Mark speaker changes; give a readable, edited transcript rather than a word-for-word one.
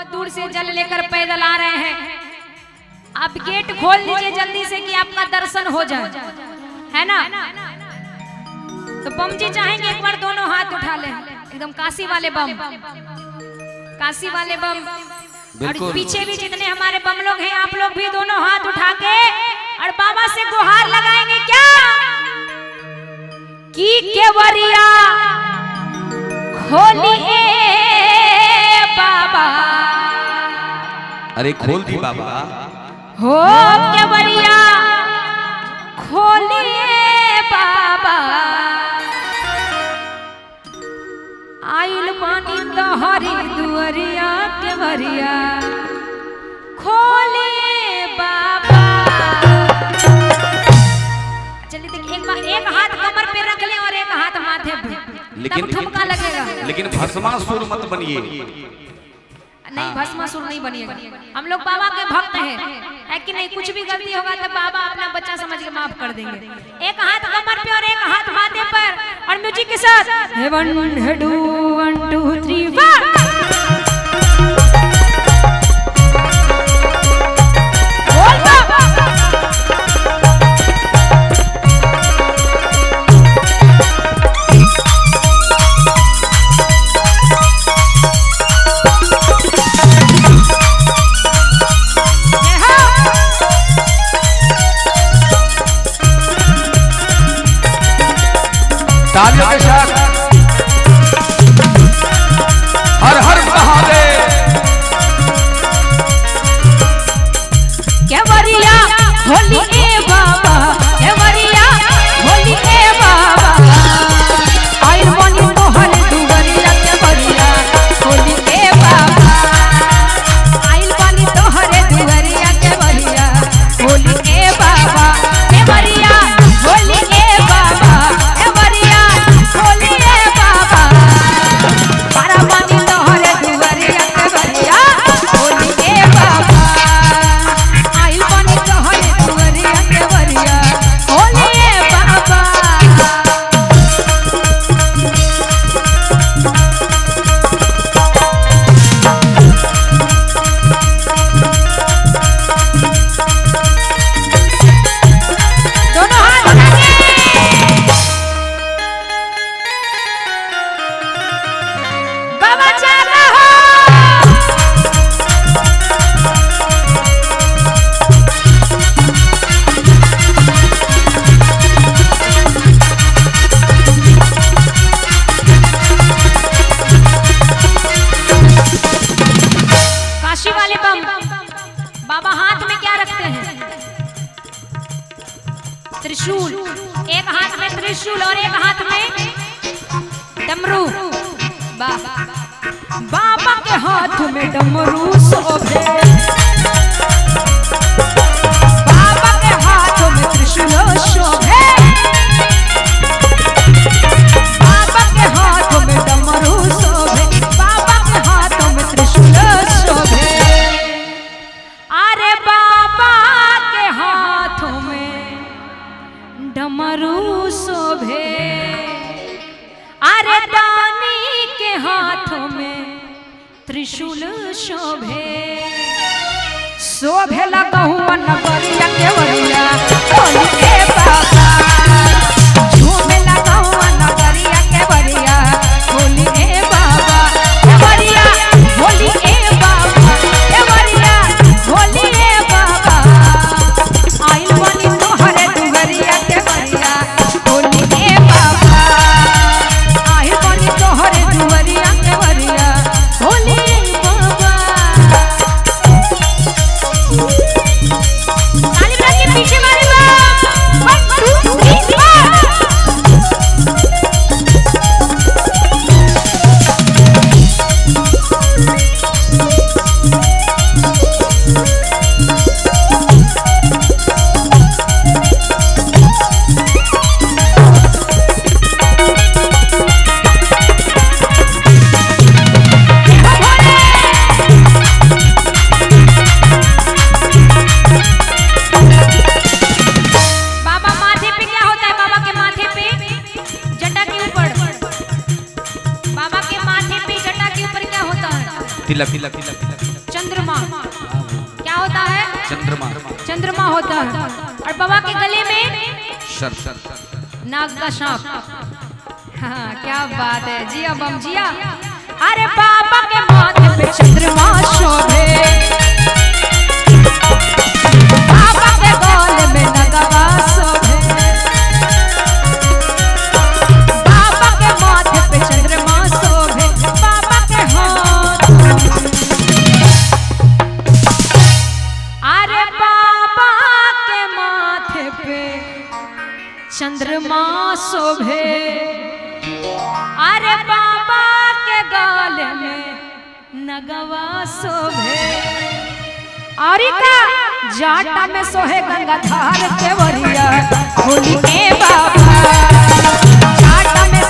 Speaker 1: बहुत दूर से जल लेकर पैदल आ रहे हैं। आप गेट खोल लीजिए जल्दी से कि आपका दर्शन हो जाए, है ना। तो बम जी चाहेंगे एक बार दोनों हाथ उठा ले, एकदम काशी वाले बम, काशी वाले बम। और पीछे भी जितने हमारे बम लोग हैं, आप लोग भी दोनों हाथ उठा के और बाबा से गुहार लगाएंगे क्या कि केवरिया खोलिए बाबा।
Speaker 2: अरे खोल दी बाबा
Speaker 1: हो केवरिया खोलिए बाबा। आइल पानी तोहरी दुअरिया केवरिया खोलिए बाबा। चलिए देखिए एक हाथ कमर पे रख ले और एक हाथ माथे पे,
Speaker 2: लेकिन
Speaker 1: ठुमका लगेगा।
Speaker 2: लेकिन भस्मासुर मत बनिए।
Speaker 1: नहीं भस्मासुर नहीं बनिएगा, हम लोग बाबा के भक्त हैं, है कि नहीं। कुछ भी गलती होगा तो बाबा अपना बच्चा समझ के माफ कर देंगे। एक हाथ कमर पे और एक हाथ माथे पर, और म्यूजिक के साथ 1 2 1 2 3 4।
Speaker 2: तालियों के साथ हर हर महादेव।
Speaker 1: केवरिया होली ए बाबा, केवरिया होली ए बाबा। आइल बनी तोहर दुवरिया केवरिया होली ए बाबा। आइल बनी तोहर दुवरिया केवरिया होली ए बाबा। केवरिया होली ए बाबा, केवरिया होली ए बाबा। बारा बनी तोहर दुवरिया केवरिया होली ए बाबा। आइल बनी तोहर दुवरिया केवरिया होली ए बाबा। दोनों हाथ उठाइए। बाबा चाहता हो काशी वाले बम बाबा हाथ में क्या रखते हैं? त्रिशूल। एक हाथ में त्रिशूल और एक हाथ में डमरू। बाबा के हाथ में डमरू शोभे, बाबा के हाथ में त्रिशूल शोभे। बाबा के हाथ में डमरू शोभे, बाबा के हाथ में त्रिशूल शोभे। अरे बाबा के हाथों में डमरू शोभे, अरे दानी के हाथों में त्रिशूल शोभे। शोभे लगहुआ नगरिया केवरिया होली ए बाबा। झूमे लगहुआ नगरिया केवरिया होली ए बाबा। केवरिया होली ए बाबा, केवरिया होली ए बाबा। आइल बनी तोहरे दुवरिया केवरिया होली ए बाबा। आइल बनी तोहरे दुवरिया केवरिया होली ए बाबा। ताली बजा के पीछे मारे बम। 1 2 3 4। चंद्रमा क्या होता है?
Speaker 2: चंद्रमा
Speaker 1: चंद्रमा होता है। और बाबा के गले में
Speaker 2: सर
Speaker 1: नाग का सांप। हाँ क्या बात है, जिया बम जिया। अरे बाबा के माथे पे चंद्रमा शोभे, बाबा के गले में नगवा शोभे, बाबा के माथे पे चंद्रमा शोभे, बाबा के हाथ। अरे बाबा के माथे पे चंद्रमा शोभे, अरे बाबा के गले में नगवा शोभे। और जाटा में सोहे गंगाधार केवरिया होली के बाबा, जाटा में